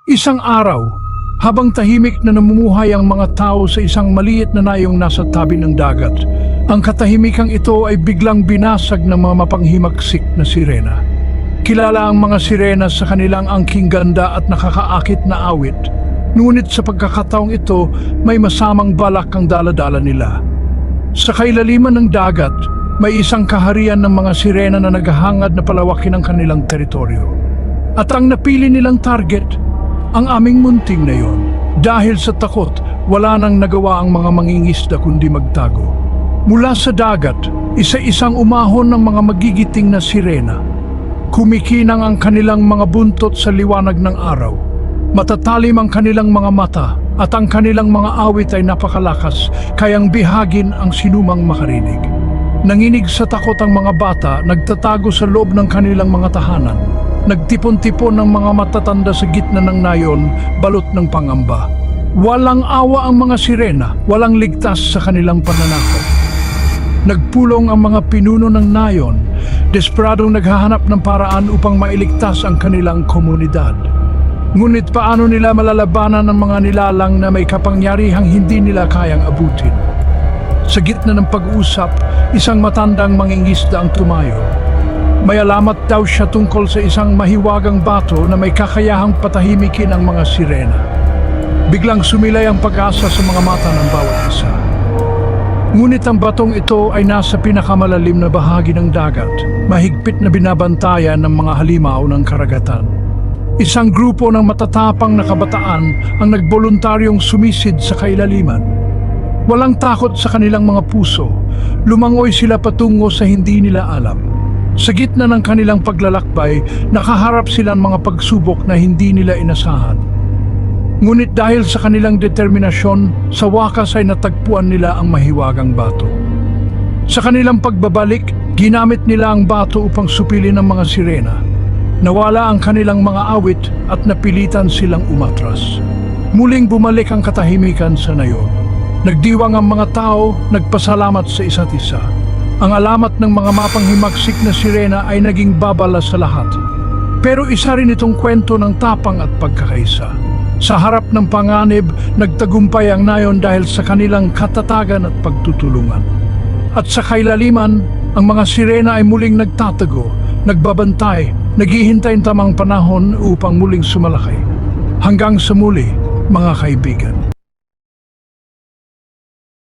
Isang araw, habang tahimik na namumuhay ang mga tao sa isang maliit na nayong nasa tabi ng dagat, ang katahimikang ito ay biglang binasag ng mga mapanghimagsik na sirena. Kilala ang mga sirena sa kanilang angking ganda at nakakaakit na awit, ngunit sa pagkakataong ito may masamang balak ang daladala nila. Sa kailaliman ng dagat, may isang kaharian ng mga sirena na naghahangad na palawakin ang kanilang teritoryo. At ang napili nilang target, ang aming munting na yon. Dahil sa takot, wala nang nagawa ang mga mangingisda kundi magtago. Mula sa dagat, isa-isang umahon ng mga magigiting na sirena. Kumikinang ang kanilang mga buntot sa liwanag ng araw. Matatalim ang kanilang mga mata at ang kanilang mga awit ay napakalakas, kayang bihagin ang sinumang makarinig. Nanginig sa takot ang mga bata, nagtatago sa loob ng kanilang mga tahanan. Nagtipon-tipon ng mga matatanda sa gitna ng nayon, balot ng pangamba. Walang awa ang mga sirena, walang ligtas sa kanilang pananakot. Nagpulong ang mga pinuno ng nayon, desperadong naghahanap ng paraan upang mailigtas ang kanilang komunidad. Ngunit paano nila malalabanan ang mga nilalang na may kapangyarihang hindi nila kayang abutin? Sa gitna ng pag-uusap, isang matandang mangingisda ang tumayo. May alamat daw siya tungkol sa isang mahiwagang bato na may kakayahang patahimikin ang mga sirena. Biglang sumilay ang pag-asa sa mga mata ng bawat isa. Ngunit ang batong ito ay nasa pinakamalalim na bahagi ng dagat, mahigpit na binabantayan ng mga halimaw ng karagatan. Isang grupo ng matatapang na kabataan ang nagboluntaryong sumisid sa kailaliman. Walang takot sa kanilang mga puso, lumangoy sila patungo sa hindi nila alam. Sa gitna ng kanilang paglalakbay, nakaharap sila ng mga pagsubok na hindi nila inasahan. Ngunit dahil sa kanilang determinasyon, sa wakas ay natagpuan nila ang mahiwagang bato. Sa kanilang pagbabalik, ginamit nila ang bato upang supilin ang mga sirena. Nawala ang kanilang mga awit at napilitan silang umatras. Muling bumalik ang katahimikan sa nayon. Nagdiwang ang mga tao, nagpasalamat sa isa't isa. Ang alamat ng mga mapanghimagsik na sirena ay naging babala sa lahat. Pero isa rin itong kwento ng tapang at pagkakaisa. Sa harap ng panganib, nagtagumpay ang nayon dahil sa kanilang katatagan at pagtutulungan. At sa kailaliman, ang mga sirena ay muling nagtatago, nagbabantay, naghihintay ng tamang panahon upang muling sumalakay. Hanggang sa muli, mga kaibigan.